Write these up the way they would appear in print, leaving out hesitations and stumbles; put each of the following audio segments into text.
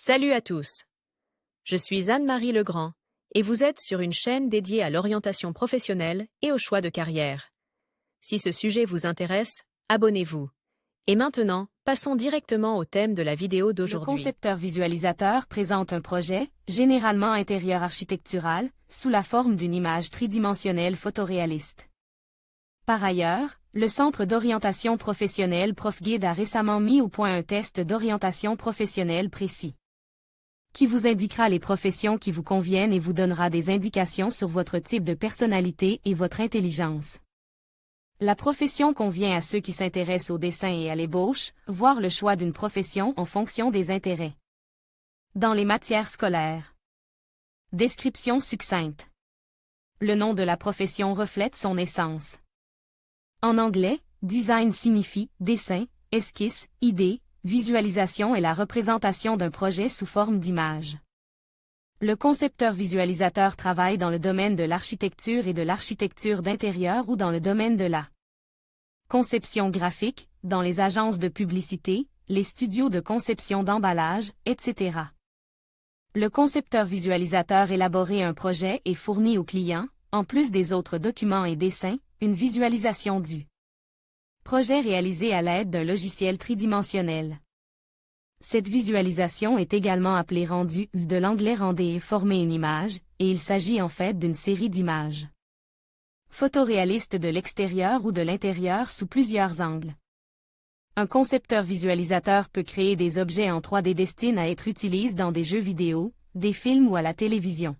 Salut à tous. Je suis Anne-Marie Legrand et vous êtes sur une chaîne dédiée à l'orientation professionnelle et au choix de carrière. Si ce sujet vous intéresse, abonnez-vous. Et maintenant, passons directement au thème de la vidéo Le d'aujourd'hui. concepteur visualisateur présente un projet, généralement intérieur architectural, sous la forme d'une image tridimensionnelle photoréaliste. Par ailleurs, le Centre d'orientation professionnelle ProfGuide a récemment mis au point un test d'orientation professionnelle précis, qui vous indiquera les professions qui vous conviennent et vous donnera des indications sur votre type de personnalité et votre intelligence. La profession convient à ceux qui s'intéressent au dessin et à l'ébauche, voire le choix d'une profession en fonction des intérêts. Dans les matières scolaires. Description succincte. Le nom de la profession reflète son essence. En anglais, design signifie dessin, esquisse, idée, visualisation et la représentation d'un projet sous forme d'image. Le concepteur visualisateur travaille dans le domaine de l'architecture et de l'architecture d'intérieur ou dans le domaine de la conception graphique, dans les agences de publicité, les studios de conception d'emballage, etc. Le concepteur visualisateur élabore un projet et fournit au client, en plus des autres documents et dessins, une visualisation du projet réalisé à l'aide d'un logiciel tridimensionnel. Cette visualisation est également appelée rendu, de l'anglais render former une image, et il s'agit en fait d'une série d'images photoréalistes de l'extérieur ou de l'intérieur sous plusieurs angles. Un concepteur visualisateur peut créer des objets en 3D destinés à être utilisés dans des jeux vidéo, des films ou à la télévision.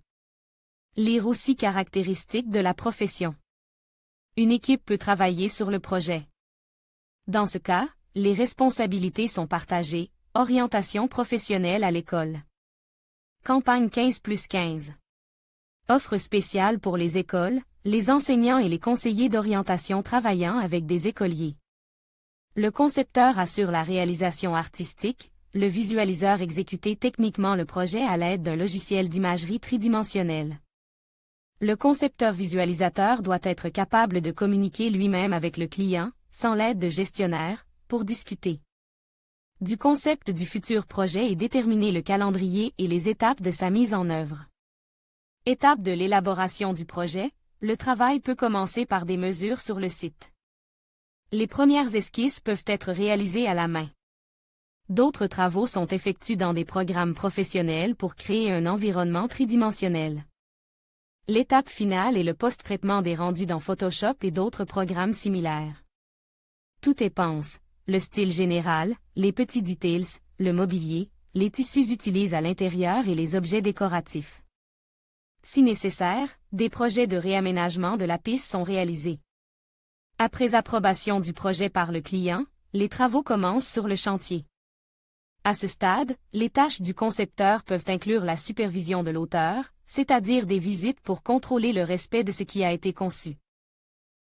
Lire aussi caractéristiques de la profession. Une équipe peut travailler sur le projet. Dans ce cas, les responsabilités sont partagées. Orientation professionnelle à l'école. Campagne 15+15. Offre spéciale pour les écoles, les enseignants et les conseillers d'orientation travaillant avec des écoliers. Le concepteur assure la réalisation artistique, le visualiseur exécuter techniquement le projet à l'aide d'un logiciel d'imagerie tridimensionnelle. Le concepteur visualisateur doit être capable de communiquer lui-même avec le client, sans l'aide de gestionnaire, pour discuter du concept du futur projet et déterminer le calendrier et les étapes de sa mise en œuvre. Étape de l'élaboration du projet, le travail peut commencer par des mesures sur le site. Les premières esquisses peuvent être réalisées à la main. D'autres travaux sont effectués dans des programmes professionnels pour créer un environnement tridimensionnel. L'étape finale est le post-traitement des rendus dans Photoshop et d'autres programmes similaires. Tout est pense. Le style général, les petits details, le mobilier, les tissus utilisés à l'intérieur et les objets décoratifs. Si nécessaire, des projets de réaménagement de la piste sont réalisés. Après approbation du projet par le client, les travaux commencent sur le chantier. À ce stade, les tâches du concepteur peuvent inclure la supervision de l'auteur, c'est-à-dire des visites pour contrôler le respect de ce qui a été conçu.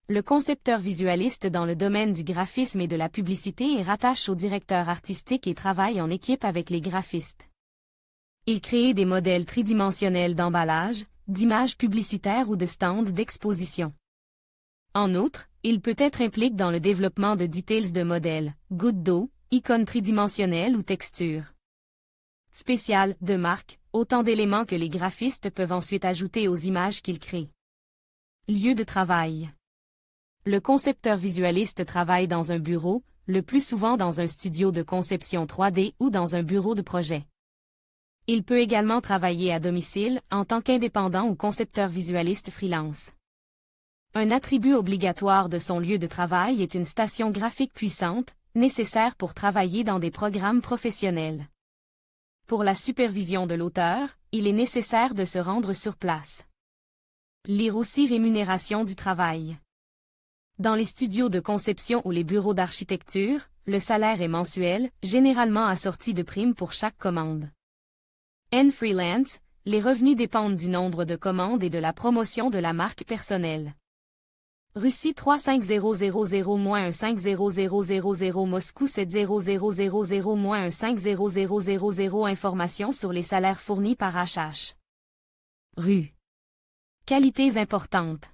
Le concepteur visualiste dans le domaine du graphisme et de la publicité est rattaché au directeur artistique et travaille en équipe avec les graphistes. Il crée des modèles tridimensionnels d'emballage, d'images publicitaires ou de stands d'exposition. En outre, il peut être impliqué dans le développement de details de modèles, gouttes d'eau, icônes tridimensionnelles ou textures spéciales, de marque, autant d'éléments que les graphistes peuvent ensuite ajouter aux images qu'ils créent. Lieu de travail. Le concepteur visualiste travaille dans un bureau, le plus souvent dans un studio de conception 3D ou dans un bureau de projet. Il peut également travailler à domicile, en tant qu'indépendant ou concepteur visualiste freelance. Un attribut obligatoire de son lieu de travail est une station graphique puissante, nécessaire pour travailler dans des programmes professionnels. Pour la supervision de l'auteur, il est nécessaire de se rendre sur place. Lire aussi rémunération du travail. Dans les studios de conception ou les bureaux d'architecture, le salaire est mensuel, généralement assorti de primes pour chaque commande. Freelance, les revenus dépendent du nombre de commandes et de la promotion de la marque personnelle. Russie 35000-1500000 Moscou 70000-1500000 Informations sur les salaires fournis par HH. Rue. Qualités importantes.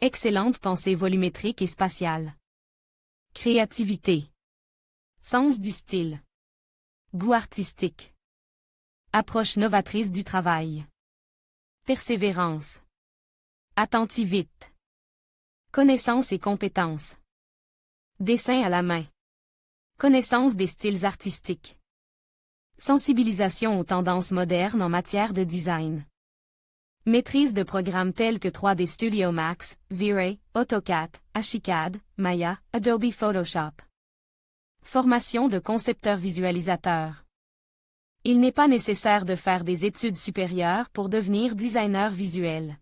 Excellente pensée volumétrique et spatiale. Créativité. Sens du style. Goût artistique. Approche novatrice du travail. Persévérance. Attentivité. Connaissances et compétences. Dessin à la main. Connaissance des styles artistiques. Sensibilisation aux tendances modernes en matière de design. Maîtrise de programmes tels que 3D Studio Max, V-Ray, AutoCAD, Archicad, Maya, Adobe Photoshop. Formation de concepteur visualisateur. Il n'est pas nécessaire de faire des études supérieures pour devenir designer visuel.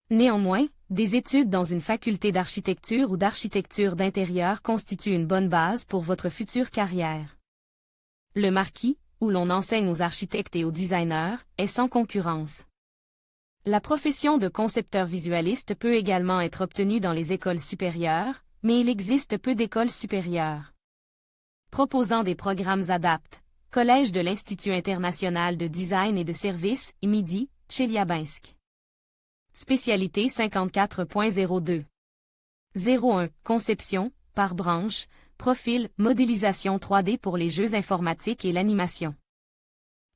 Néanmoins, des études dans une faculté d'architecture ou d'architecture d'intérieur constituent une bonne base pour votre future carrière. Le Marquis, où l'on enseigne aux architectes et aux designers, est sans concurrence. La profession de concepteur visualiste peut également être obtenue dans les écoles supérieures, mais il existe peu d'écoles supérieures. Proposant des programmes adaptés. Collège de l'Institut international de design et de services, MIDI, Tcheliabinsk. Spécialité 54.02. 01. Conception, par branche, profil, modélisation 3D pour les jeux informatiques et l'animation.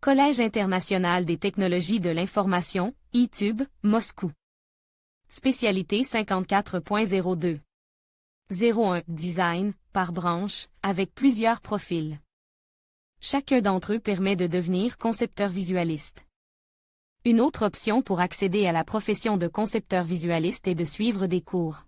Collège international des technologies de l'information, ITUB, Moscou. Spécialité 54.02. 01. Design, par branche, avec plusieurs profils. Chacun d'entre eux permet de devenir concepteur visualiste. Une autre option pour accéder à la profession de concepteur visualiste est de suivre des cours.